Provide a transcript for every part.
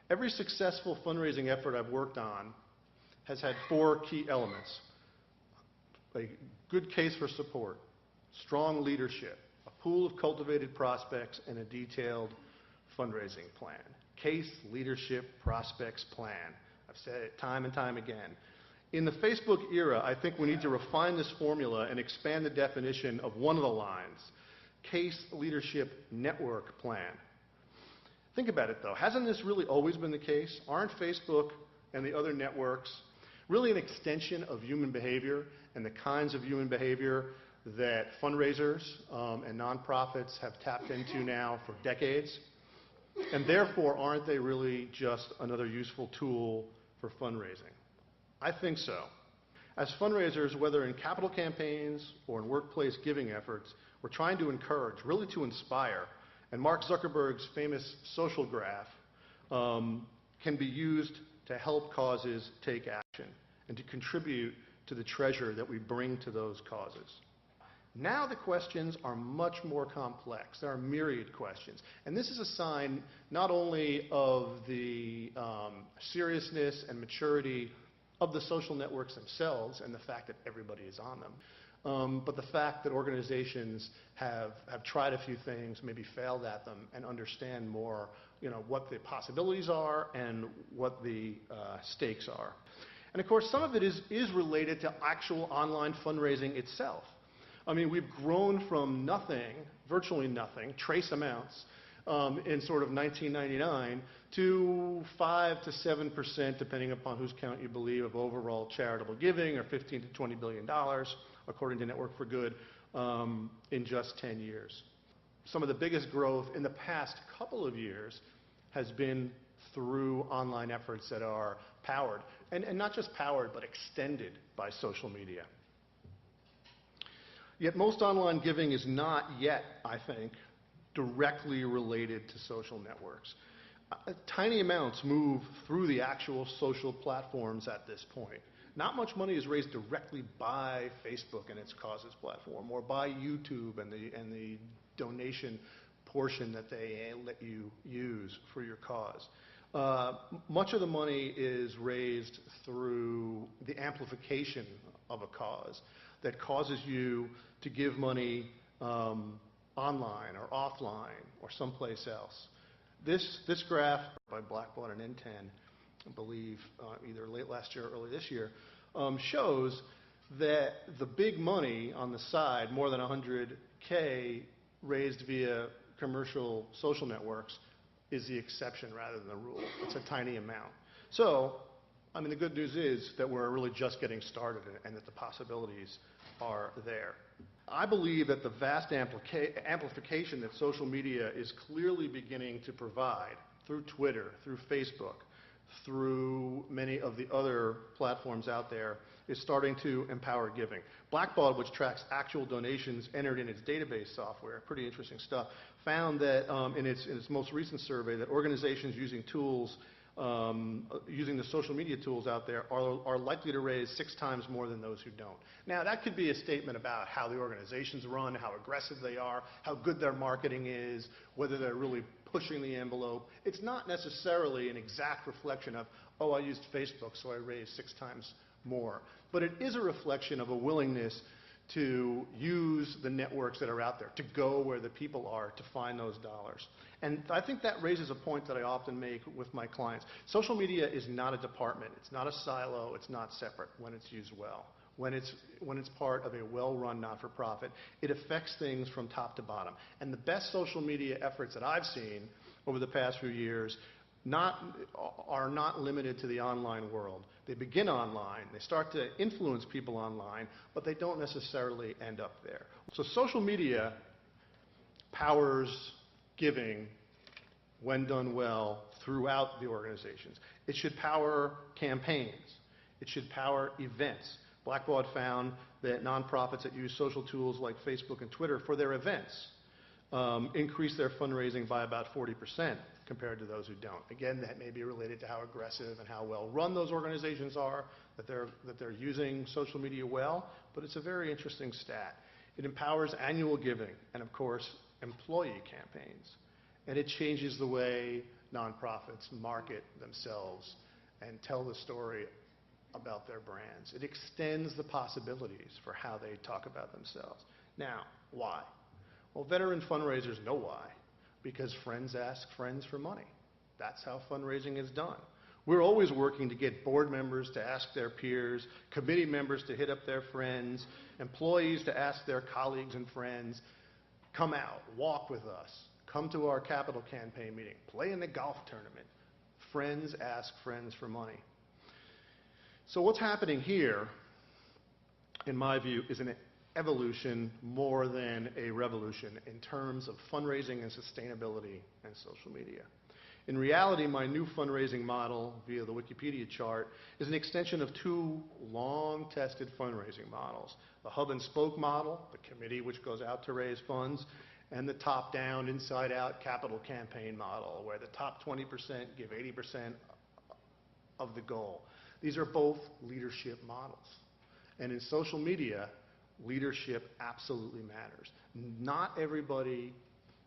Every successful fundraising effort I've worked on has had 4 key elements: a good case for support, strong leadership, a pool of cultivated prospects, and a detailed fundraising plan. Case, leadership, prospects, plan. I've said it time and time again. In the Facebook era, I think we need to refine this formula and expand the definition of one of the lines: case, leadership, network, plan. Think about it though. Hasn't this really always been the case? Aren't Facebook and the other networks really an extension of human behavior and the kinds of human behavior that fundraisers and nonprofits have tapped into now for decades? And therefore, aren't they really just another useful tool for fundraising? I think so. As fundraisers, whether in capital campaigns or in workplace giving efforts, we're trying to encourage, really to inspire. And Mark Zuckerberg's famous social graph can be used to help causes take action and to contribute to the treasure that we bring to those causes. Now the questions are much more complex. There are myriad questions. And this is a sign not only of the seriousness and maturity of the social networks themselves and the fact that everybody is on them, but the fact that organizations have tried a few things, maybe failed at them, and understand more, what the possibilities are and what the stakes are. And of course, some of it is related to actual online fundraising itself. I mean, we've grown from nothing, virtually nothing, trace amounts, in sort of 1999 to 5 to 7%, depending upon whose count you believe, of overall charitable giving, or $15 to $20 billion, according to Network for Good, in just 10 years. Some of the biggest growth in the past couple of years has been through online efforts that are powered, and not just powered, but extended by social media. Yet most online giving is not yet, I think, directly related to social networks. Tiny amounts move through the actual social platforms at this point. Not much money is raised directly by Facebook and its causes platform, or by YouTube and the donation portion that they let you use for your cause. Much of the money is raised through the amplification of a cause that causes you to give money online or offline or someplace else. This graph by Blackbaud and N10, I believe either late last year or early this year, shows that the big money on the side, more than 100K raised via commercial social networks, is the exception rather than the rule. It's a tiny amount. So, I mean, the good news is that we're really just getting started and that the possibilities are there. I believe that the vast amplification that social media is clearly beginning to provide through Twitter, through Facebook, through many of the other platforms out there, is starting to empower giving. Blackbaud, which tracks actual donations entered in its database software, pretty interesting stuff, found that in its most recent survey that organizations using tools, using the social media tools out there are likely to raise 6 times more than those who don't. Now, that could be a statement about how the organizations run, how aggressive they are, how good their marketing is, whether they're really pushing the envelope. It's not necessarily an exact reflection of, oh, I used Facebook, so I raised 6 times more. But it is a reflection of a willingness to use the networks that are out there, to go where the people are, to find those dollars. And I think that raises a point that I often make with my clients. Social media is not a department. It's not a silo. It's not separate when it's used well. When it's part of a well-run not-for-profit, it affects things from top to bottom. And the best social media efforts that I've seen over the past few years are not limited to the online world. They begin online, they start to influence people online, but they don't necessarily end up there. So social media powers giving when done well throughout the organizations. It should power campaigns. It should power events. Blackbaud found that nonprofits that use social tools like Facebook and Twitter for their events increase their fundraising by about 40% compared to those who don't. Again, that may be related to how aggressive and how well run those organizations are, that they're using social media well, but it's a very interesting stat. It empowers annual giving and, of course, employee campaigns. And it changes the way nonprofits market themselves and tell the story about their brands. It extends the possibilities for how they talk about themselves. Now, why? Well, veteran fundraisers know why. Because friends ask friends for money. That's how fundraising is done. We're always working to get board members to ask their peers, committee members to hit up their friends, employees to ask their colleagues and friends, come out, walk with us, come to our capital campaign meeting, play in the golf tournament. Friends ask friends for money. So what's happening here, in my view, is an evolution more than a revolution in terms of fundraising and sustainability and social media. In reality, my new fundraising model, via the Wikipedia chart, is an extension of two long-tested fundraising models. The hub and spoke model, the committee which goes out to raise funds, and the top-down, inside-out capital campaign model, where the top 20% give 80% of the goal. These are both leadership models. And in social media, leadership absolutely matters. Not everybody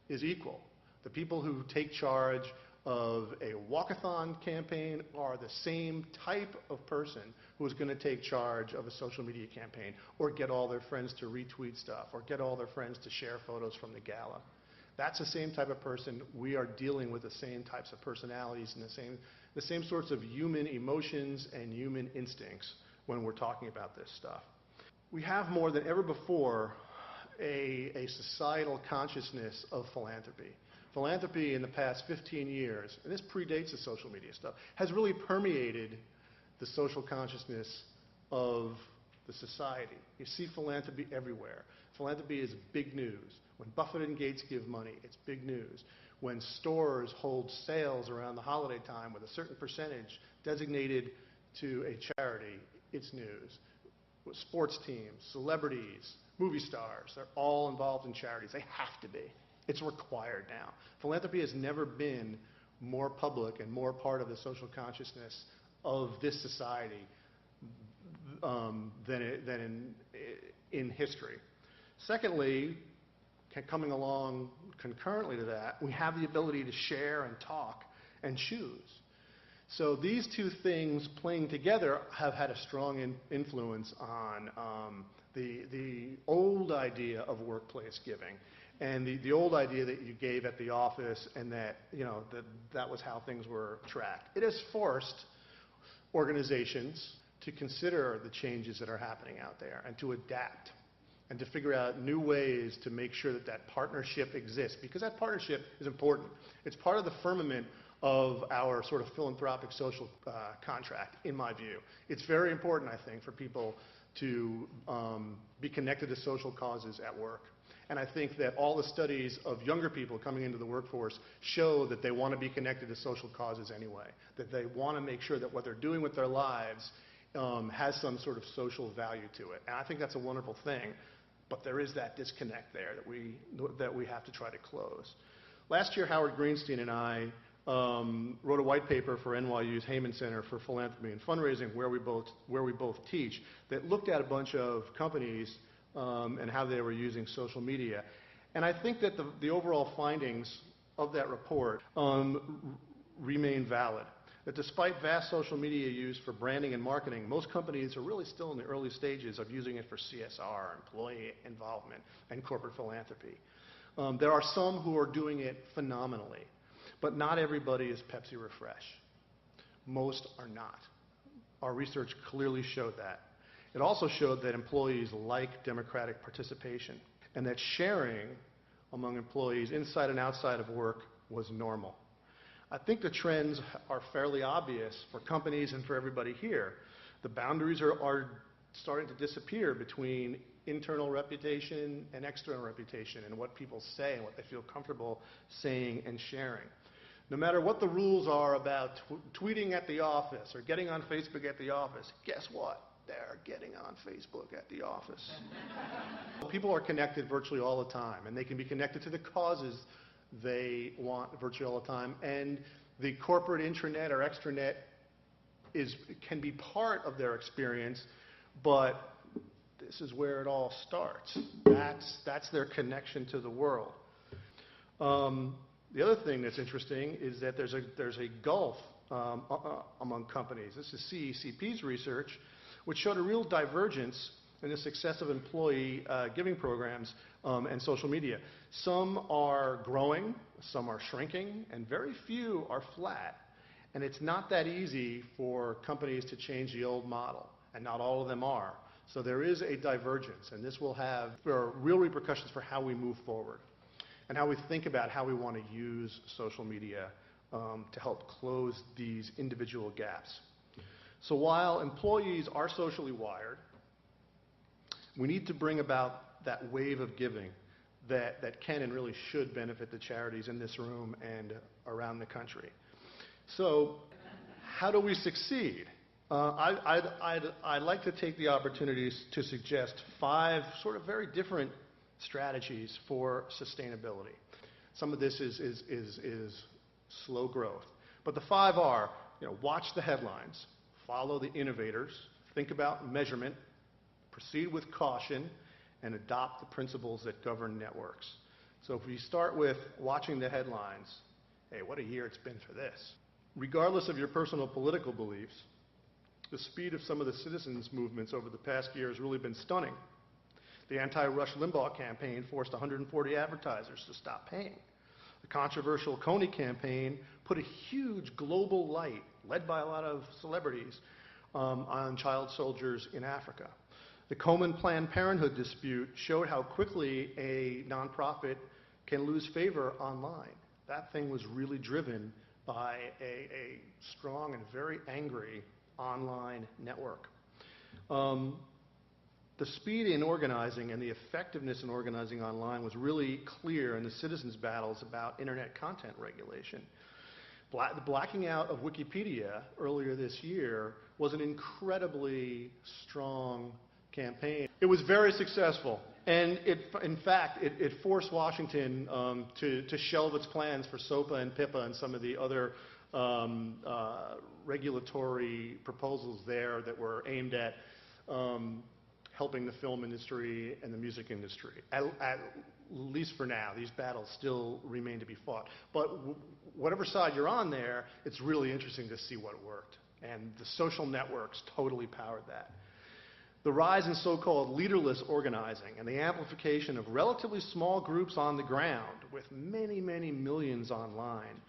is equal. The people who take charge of a walkathon campaign are the same type of person who is going to take charge of a social media campaign, or get all their friends to retweet stuff, or get all their friends to share photos from the gala. That's the same type of person. We are dealing with the same types of personalities and the same sorts of human emotions and human instincts when we're talking about this stuff. We have more than ever before a societal consciousness of philanthropy. Philanthropy in the past 15 years, and this predates the social media stuff, has really permeated the social consciousness of the society. You see philanthropy everywhere. Philanthropy is big news. When Buffett and Gates give money, it's big news. When stores hold sales around the holiday time with a certain percentage designated to a charity, it's news. With sports teams, celebrities, movie stars, they're all involved in charities. They have to be. It's required now. Philanthropy has never been more public and more part of the social consciousness of this society than in history. Secondly, coming along concurrently to that, we have the ability to share and talk and choose. So these two things playing together have had a strong influence on the old idea of workplace giving. And the old idea that you gave at the office and that, that was how things were tracked. It has forced organizations to consider the changes that are happening out there and to adapt and to figure out new ways to make sure that that partnership exists, because that partnership is important. It's part of the firmament of our sort of philanthropic social contract, in my view. It's very important, I think, for people to be connected to social causes at work. And I think that all the studies of younger people coming into the workforce show that they want to be connected to social causes anyway, that they want to make sure that what they're doing with their lives has some sort of social value to it. And I think that's a wonderful thing, but there is that disconnect there that we have to try to close. Last year, Howard Greenstein and I wrote a white paper for NYU's Heyman Center for Philanthropy and Fundraising, where we both teach, that looked at a bunch of companies and how they were using social media. And I think that the overall findings of that report remain valid. That despite vast social media use for branding and marketing, most companies are really still in the early stages of using it for CSR, employee involvement, and corporate philanthropy. There are some who are doing it phenomenally, but not everybody is Pepsi Refresh. Most are not. Our research clearly showed that. It also showed that employees like democratic participation and that sharing among employees inside and outside of work was normal. I think the trends are fairly obvious for companies and for everybody here. The boundaries are starting to disappear between internal reputation and external reputation and what people say and what they feel comfortable saying and sharing. No matter what the rules are about tweeting at the office or getting on Facebook at the office, guess what? They're getting on Facebook at the office. People are connected virtually all the time, and they can be connected to the causes they want virtually all the time. And the corporate intranet or extranet can be part of their experience, but this is where it all starts. That's their connection to the world. The other thing that's interesting is that there's a gulf among companies. This is CECP's research, which showed a real divergence in the success of employee giving programs and social media. Some are growing, some are shrinking, and very few are flat. And it's not that easy for companies to change the old model, and not all of them are. So there is a divergence, and this will have real repercussions for how we move forward and how we think about how we want to use social media to help close these individual gaps. So while employees are socially wired, we need to bring about that wave of giving that can and really should benefit the charities in this room and around the country. So how do we succeed? I'd like to take the opportunities to suggest 5 sort of very different strategies for sustainability. Some of this is slow growth. But the 5 are, watch the headlines, follow the innovators, think about measurement, proceed with caution, and adopt the principles that govern networks. So if we start with watching the headlines, hey, what a year it's been for this. Regardless of your personal political beliefs, the speed of some of the citizens' movements over the past year has really been stunning. The anti-Rush Limbaugh campaign forced 140 advertisers to stop paying. The controversial Coney campaign put a huge global light, led by a lot of celebrities, on child soldiers in Africa. The Komen Planned Parenthood dispute showed how quickly a nonprofit can lose favor online. That thing was really driven by a strong and very angry online network. The speed in organizing and the effectiveness in organizing online was really clear in the citizens' battles about internet content regulation. The blacking out of Wikipedia earlier this year was an incredibly strong campaign. It was very successful, and in fact, it forced Washington to shelve its plans for SOPA and PIPA and some of the other regulatory proposals there that were aimed at helping the film industry and the music industry. At least for now, these battles still remain to be fought. But whatever side you're on there, it's really interesting to see what worked. And the social networks totally powered that. The rise in so-called leaderless organizing and the amplification of relatively small groups on the ground with many, many millions online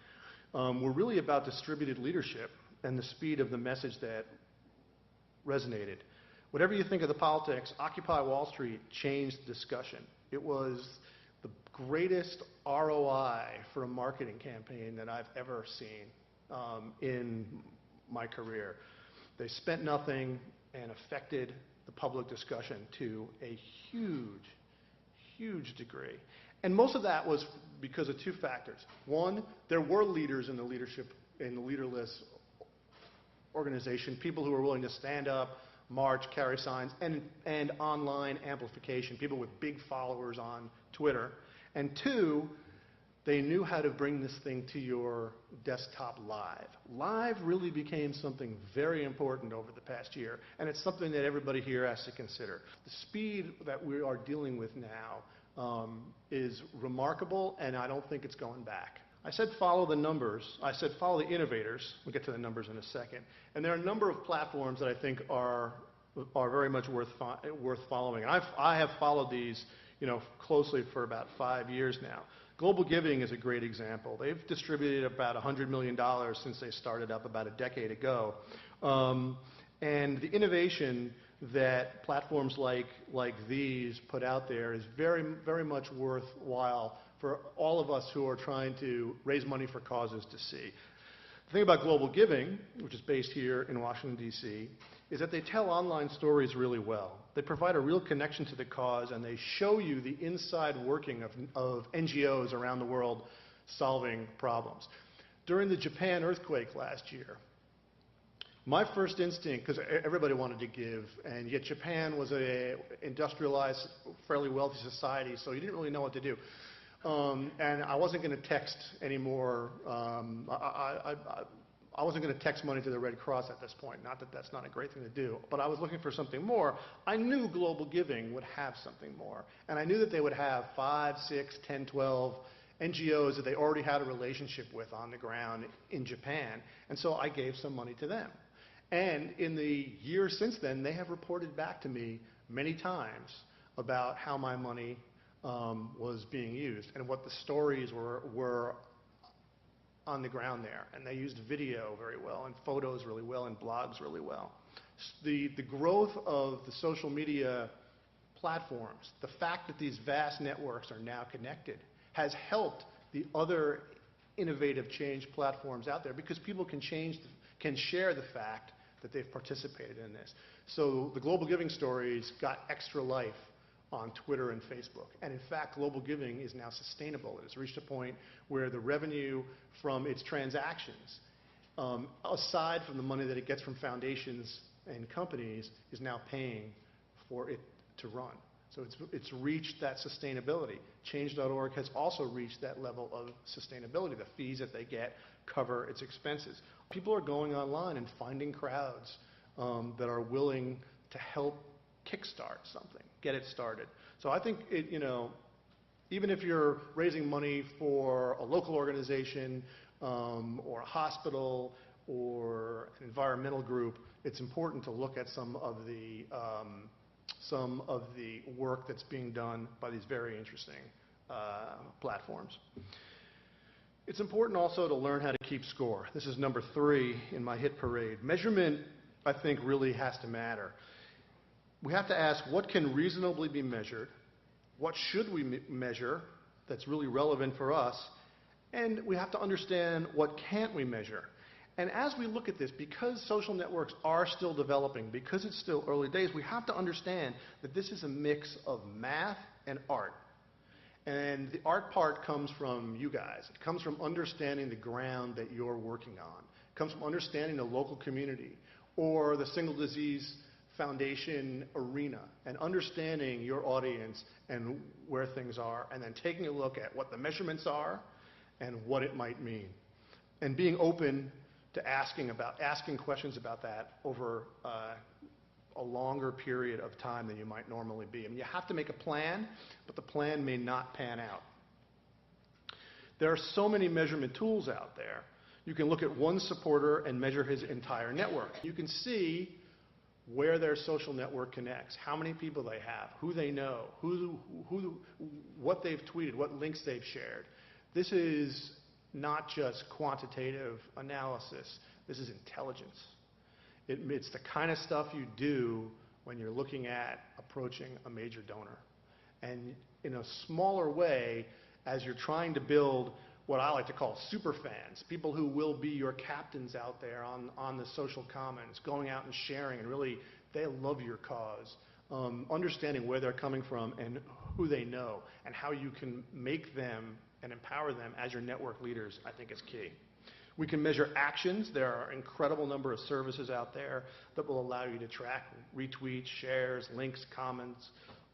were really about distributed leadership and the speed of the message that resonated. Whatever you think of the politics, Occupy Wall Street changed the discussion. It was the greatest ROI for a marketing campaign that I've ever seen in my career. They spent nothing and affected the public discussion to a huge, huge degree. And most of that was because of 2 factors. One, there were leaders in the leaderless organization, people who were willing to stand up, march, carry signs, and online amplification, people with big followers on Twitter. And 2, they knew how to bring this thing to your desktop live. Live really became something very important over the past year, and it's something that everybody here has to consider. The speed that we are dealing with now is remarkable, and I don't think it's going back. I said follow the numbers. I said follow the innovators. We'll get to the numbers in a second. And there are a number of platforms that I think are very much worth following. I have followed these closely for about 5 years now. Global Giving is a great example. They've distributed about $100 million since they started up about a decade ago. And the innovation that platforms like these put out there is very, very much worthwhile for all of us who are trying to raise money for causes to see. The thing about Global Giving, which is based here in Washington, D.C., is that they tell online stories really well. They provide a real connection to the cause, and they show you the inside working of NGOs around the world solving problems. During the Japan earthquake last year, my first instinct, because everybody wanted to give, and yet Japan was an industrialized, fairly wealthy society, so you didn't really know what to do. And I wasn't going to text anymore. I wasn't going to text money to the Red Cross at this point. Not that that's not a great thing to do, but I was looking for something more. I knew Global Giving would have something more, and I knew that they would have 5, 6, 10, 12 NGOs that they already had a relationship with on the ground in Japan, and so I gave some money to them. And in the years since then, they have reported back to me many times about how my money was being used and what the stories were on the ground there. And they used video very well and photos really well and blogs really well. The growth of the social media platforms, the fact that these vast networks are now connected, has helped the other innovative change platforms out there because people can share the fact that they've participated in this. So the Global Giving Stories got extra life on Twitter and Facebook. And in fact, global giving is now sustainable. It has reached a point where the revenue from its transactions, aside from the money that it gets from foundations and companies, is now paying for it to run. So it's reached that sustainability. Change.org has also reached that level of sustainability. The fees that they get cover its expenses. People are going online and finding crowds that are willing to help kickstart something, get it started. So I think even if you're raising money for a local organization or a hospital or an environmental group, it's important to look at some of the work that's being done by these very interesting platforms. It's important also to learn how to keep score. This is number 3 in my hit parade. Measurement, I think, really has to matter. We have to ask, what can reasonably be measured? What should we measure that's really relevant for us? And we have to understand, what can't we measure? And as we look at this, because social networks are still developing, because it's still early days, we have to understand that this is a mix of math and art. And the art part comes from you guys. It comes from understanding the ground that you're working on. It comes from understanding the local community or the Single Disease Foundation arena and understanding your audience and where things are, and then taking a look at what the measurements are and what it might mean. And being open to asking questions about that over a longer period of time than you might normally be. I mean, you have to make a plan, but the plan may not pan out. There are so many measurement tools out there. You can look at one supporter and measure his entire network. You can see where their social network connects, how many people they have, who they know, what they've tweeted, what links they've shared. This is not just quantitative analysis. This is intelligence. It's the kind of stuff you do when you're looking at approaching a major donor. And in a smaller way, as you're trying to build what I like to call super fans, people who will be your captains out there on the social commons, going out and sharing, and really, they love your cause. Understanding where they're coming from and who they know, and how you can make them and empower them as your network leaders, I think is key. We can measure actions. There are an incredible number of services out there that will allow you to track retweets, shares, links, comments,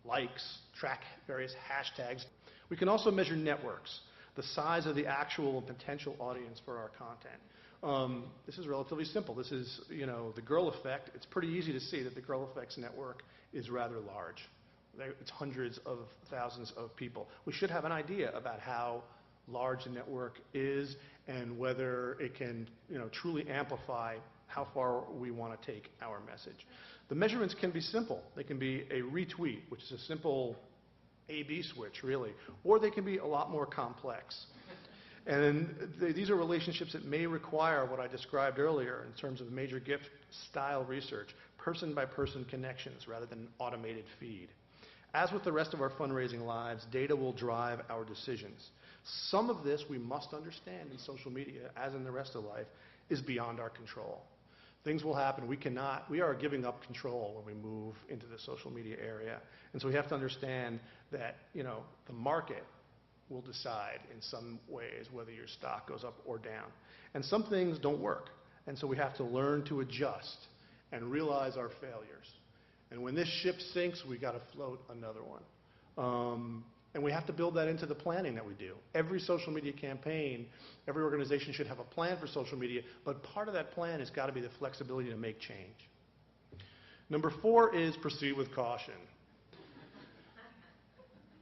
likes, track various hashtags. We can also measure networks, the size of the actual and potential audience for our content. This is relatively simple. This is, the Girl Effect. It's pretty easy to see that the Girl Effect's network is rather large. It's hundreds of thousands of people. We should have an idea about how large the network is and whether it can truly amplify how far we want to take our message. The measurements can be simple. They can be a retweet, which is a simple A/B switch, really, or they can be a lot more complex. And these are relationships that may require what I described earlier in terms of major gift style research, person-by-person connections rather than an automated feed. As with the rest of our fundraising lives, data will drive our decisions. Some of this we must understand in social media, as in the rest of life, is beyond our control. Things will happen. We are giving up control when we move into the social media area. And so we have to understand that, the market will decide in some ways whether your stock goes up or down. And some things don't work. And so we have to learn to adjust and realize our failures. And when this ship sinks, we got to float another one. And we have to build that into the planning that we do. Every social media campaign, every organization should have a plan for social media, but part of that plan has got to be the flexibility to make change. Number 4 is proceed with caution.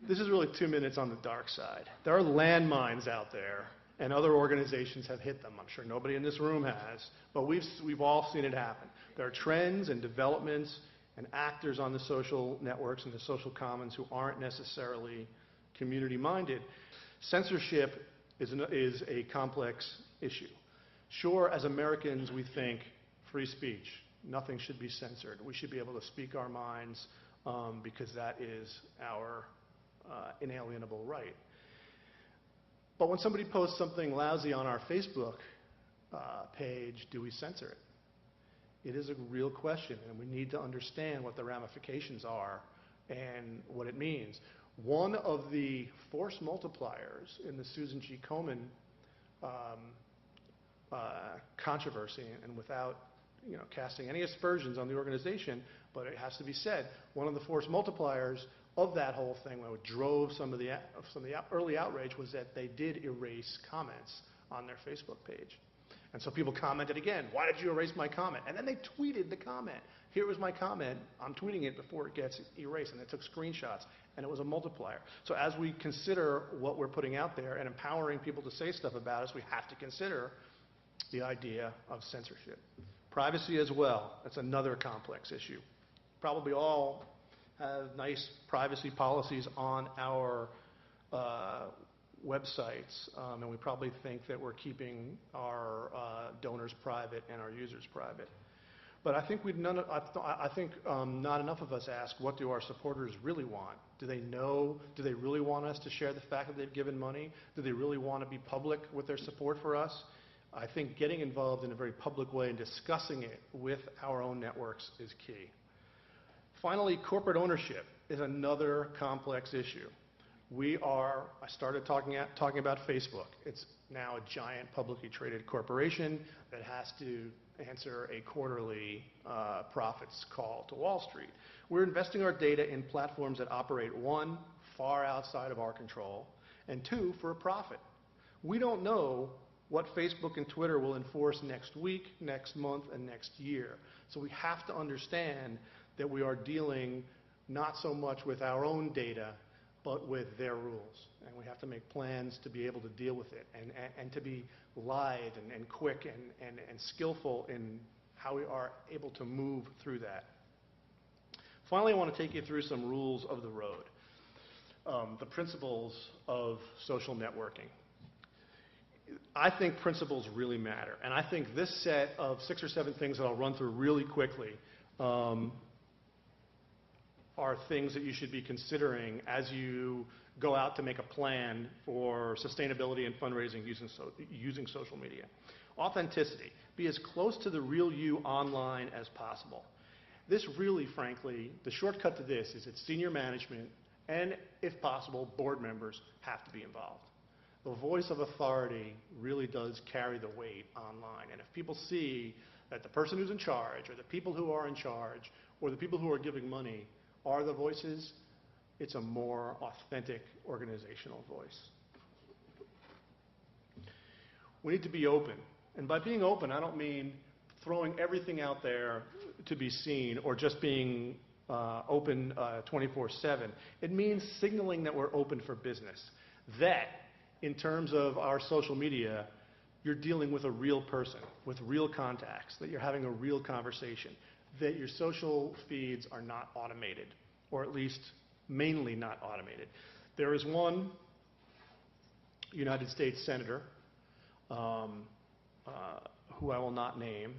This is really 2 minutes on the dark side. There are landmines out there, and other organizations have hit them. I'm sure nobody in this room has, but we've all seen it happen. There are trends and developments and actors on the social networks and the social commons who aren't necessarily community-minded. Censorship is a complex issue. Sure, as Americans, we think free speech. Nothing should be censored. We should be able to speak our minds because that is our inalienable right. But when somebody posts something lousy on our Facebook page, do we censor it? It is a real question, and we need to understand what the ramifications are and what it means. One of the force multipliers in the Susan G. Komen controversy, and without casting any aspersions on the organization, but it has to be said, one of the force multipliers of that whole thing, what drove some of the early outrage, was that they did erase comments on their Facebook page. And so people commented again, why did you erase my comment? And then they tweeted the comment. Here was my comment. I'm tweeting it before it gets erased. And they took screenshots. And it was a multiplier. So as we consider what we're putting out there and empowering people to say stuff about us, we have to consider the idea of censorship. Privacy as well. That's another complex issue. Probably all have nice privacy policies on our websites, and we probably think that we're keeping our donors private and our users private. But I think not enough of us ask, what do our supporters really want? Do they know? Do they really want us to share the fact that they've given money? Do they really want to be public with their support for us? I think getting involved in a very public way and discussing it with our own networks is key. Finally, corporate ownership is another complex issue. I started talking about Facebook. It's now a giant publicly traded corporation that has to answer a quarterly profits call to Wall Street. We're investing our data in platforms that operate, one, far outside of our control, and two, for a profit. We don't know what Facebook and Twitter will enforce next week, next month, and next year. So we have to understand that we are dealing not so much with our own data, but with their rules. And we have to make plans to be able to deal with it and to be lithe and quick and skillful in how we are able to move through that. Finally, I want to take you through some rules of the road, the principles of social networking. I think principles really matter. And I think this set of 6 or 7 things that I'll run through really quickly are things that you should be considering as you go out to make a plan for sustainability and fundraising using social media. Authenticity. Be as close to the real you online as possible. This really, frankly, the shortcut to this is that senior management and, if possible, board members have to be involved. The voice of authority really does carry the weight online. And if people see that the person who's in charge, or the people who are in charge, or the people who are giving money are the voices, it's a more authentic organizational voice. We need to be open. And by being open, I don't mean throwing everything out there to be seen or just being open 24/7. It means signaling that we're open for business. That, in terms of our social media, you're dealing with a real person, with real contacts, that you're having a real conversation, that your social feeds are not automated, or at least mainly not automated. There is one United States senator, who I will not name,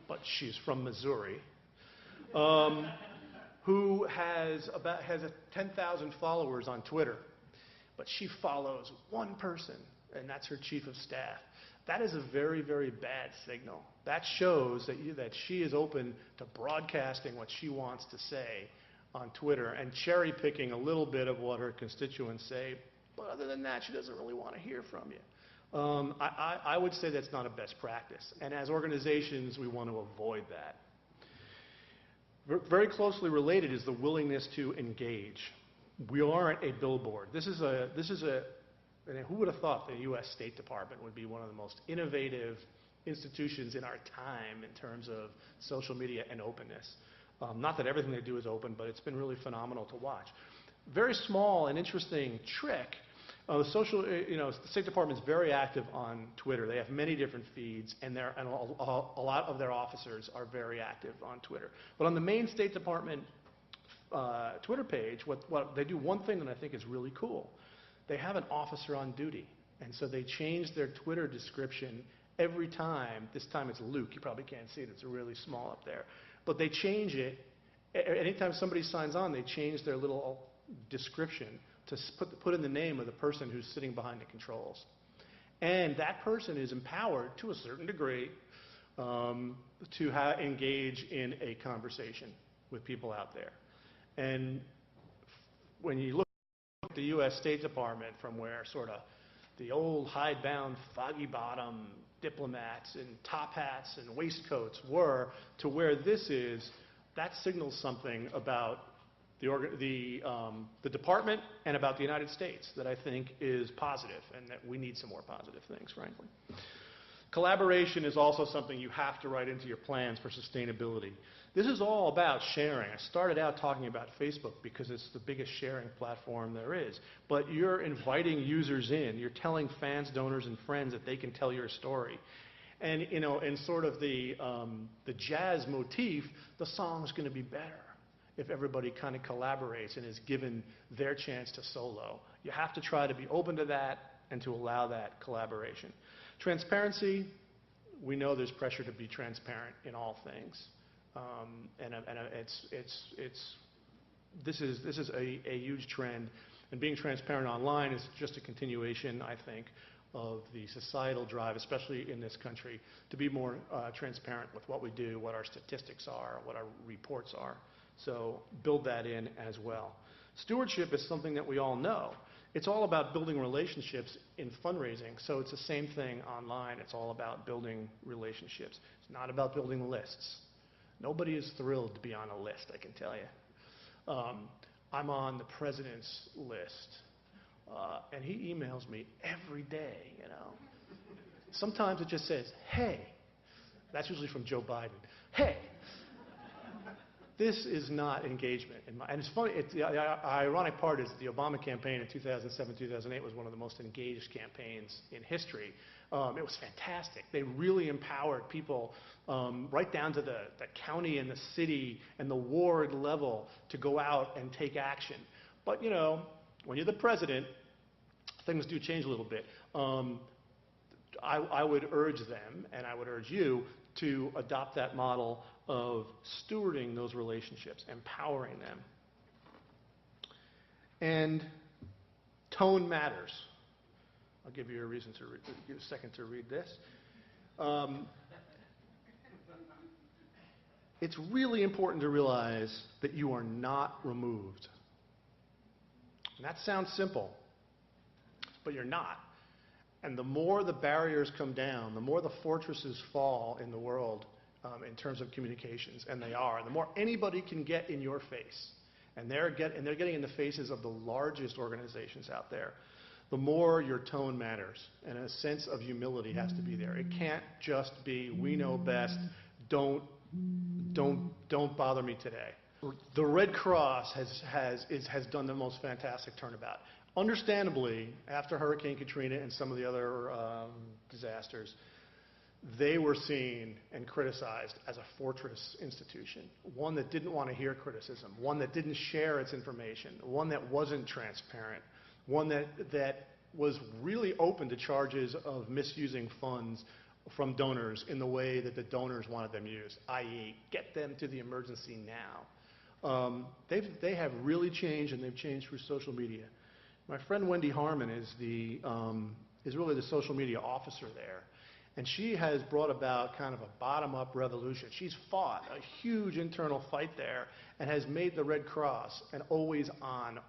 but she's from Missouri, who has 10,000 followers on Twitter, but she follows one person, and that's her chief of staff. That is a very, very bad signal. That shows that she is open to broadcasting what she wants to say on Twitter and cherry-picking a little bit of what her constituents say, but other than that, she doesn't really want to hear from you. I would say that's not a best practice, and as organizations, we want to avoid that. Very closely related is the willingness to engage. We aren't a billboard. And who would have thought the U.S. State Department would be one of the most innovative institutions in our time in terms of social media and openness? Not that everything they do is open, but it's been really phenomenal to watch. very small and interesting trick. The State Department is very active on Twitter. They have many different feeds, and a lot of their officers are very active on Twitter. But on the main State Department Twitter page, what they do one thing that I think is really cool. They have an officer on duty, and so they change their Twitter description every time. This time it's Luke. You probably can't see it. It's really small up there. But they change it. Anytime somebody signs on, they change their little description to put in the name of the person who's sitting behind the controls. And that person is empowered to a certain degree to engage in a conversation with people out there. And when you look at the U.S. State Department from where sort of the old hidebound, foggy bottom diplomats in top hats and waistcoats were to where this is, that signals something about the department and about the United States that I think is positive, and that we need some more positive things, frankly. Collaboration is also something you have to write into your plans for sustainability. This is all about sharing. I started out talking about Facebook because it's the biggest sharing platform there is. But you're inviting users in. You're telling fans, donors, and friends that they can tell your story. And in sort of the jazz motif, the song's going to be better if everybody kind of collaborates and is given their chance to solo. You have to try to be open to that and to allow that collaboration. Transparency, we know there's pressure to be transparent in all things. This is a huge trend, and being transparent online is just a continuation, I think, of the societal drive, especially in this country, to be more transparent with what we do, what our statistics are, what our reports are. So build that in as well. Stewardship is something that we all know. It's all about building relationships in fundraising, so it's the same thing online. It's all about building relationships. It's not about building lists. Nobody is thrilled to be on a list, I can tell you. I'm on the president's list, and he emails me every day, Sometimes it just says, hey. That's usually from Joe Biden. Hey. This is not engagement. And it's funny, the ironic part is the Obama campaign in 2007, 2008 was one of the most engaged campaigns in history. It was fantastic. They really empowered people right down to the county and the city and the ward level to go out and take action. But, when you're the president, things do change a little bit. I would urge them, and I would urge you, to adopt that model of stewarding those relationships, empowering them. And tone matters. I'll give you a second to read this. It's really important to realize that you are not removed. And that sounds simple, but you're not. And the more the barriers come down, the more the fortresses fall in the world in terms of communications, and they are. The more anybody can get in your face, and they're getting in the faces of the largest organizations out there, the more your tone matters, and a sense of humility has to be there. It can't just be, we know best, don't bother me today. The Red Cross has done the most fantastic turnabout. Understandably, after Hurricane Katrina and some of the other disasters, they were seen and criticized as a fortress institution, one that didn't want to hear criticism, one that didn't share its information, one that wasn't transparent, one that was really open to charges of misusing funds from donors in the way that the donors wanted them used, i.e., get them to the emergency now. They have really changed, and they've changed through social media. My friend Wendy Harmon is really the social media officer there. And she has brought about kind of a bottom-up revolution. She's fought a huge internal fight there and has made the Red Cross an always-on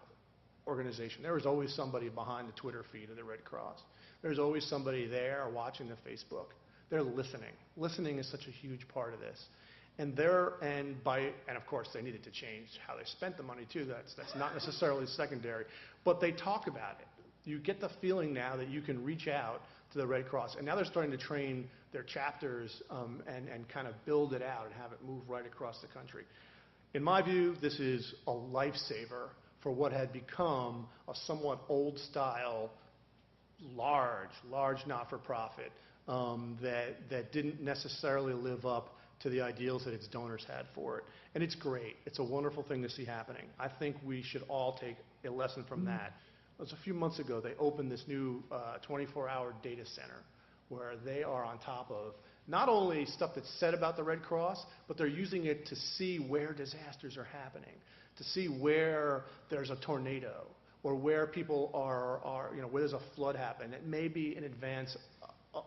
organization. There is always somebody behind the Twitter feed of the Red Cross. There's always somebody there watching the Facebook. They're listening. Listening is such a huge part of this. And of course they needed to change how they spent the money too. That's not necessarily secondary, but they talk about it. You get the feeling now that you can reach out to the Red Cross, and now they're starting to train their chapters and kind of build it out and have it move right across the country. In my view, this is a lifesaver for what had become a somewhat old-style, large not-for-profit that didn't necessarily live up to the ideals that its donors had for it. And it's great. It's a wonderful thing to see happening. I think we should all take a lesson from that. It was a few months ago, they opened this new 24-hour data center where they are on top of not only stuff that's said about the Red Cross, but they're using it to see where disasters are happening, to see where there's a tornado, or where people are where there's a flood happen. It may be in advance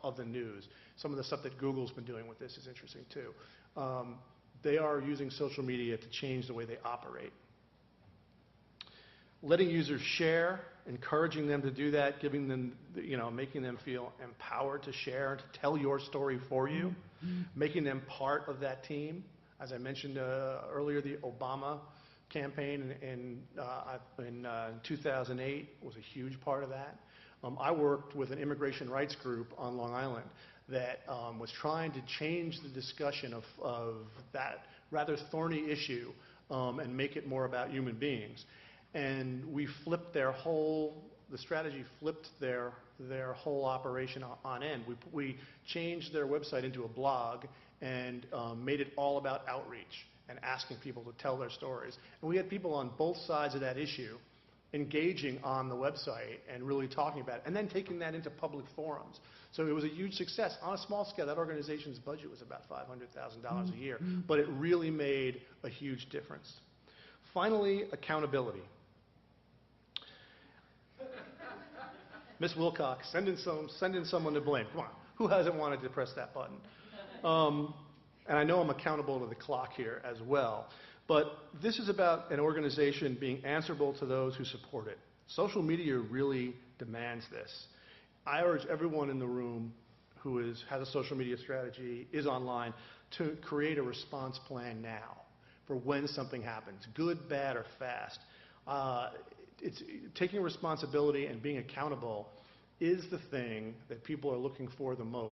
of the news. Some of the stuff that Google's been doing with this is interesting too. They are using social media to change the way they operate. Letting users share, encouraging them to do that, giving them, making them feel empowered to share, to tell your story for you, making them part of that team. As I mentioned earlier, the Obama campaign in 2008 was a huge part of that. I worked with an immigration rights group on Long Island that was trying to change the discussion of that rather thorny issue and make it more about human beings. And we flipped the strategy flipped their whole operation on end. We changed their website into a blog and made it all about outreach and asking people to tell their stories. And we had people on both sides of that issue engaging on the website and really talking about it, and then taking that into public forums. So it was a huge success. On a small scale, that organization's budget was about $500,000 a year, but it really made a huge difference. Finally, accountability. Ms. Wilcox, send in someone to blame. Come on, who hasn't wanted to press that button? And I know I'm accountable to the clock here as well. But this is about an organization being answerable to those who support it. Social media really demands this. I urge everyone in the room who has a social media strategy, is online, to create a response plan now for when something happens, good, bad, or fast. It's taking responsibility and being accountable is the thing that people are looking for the most.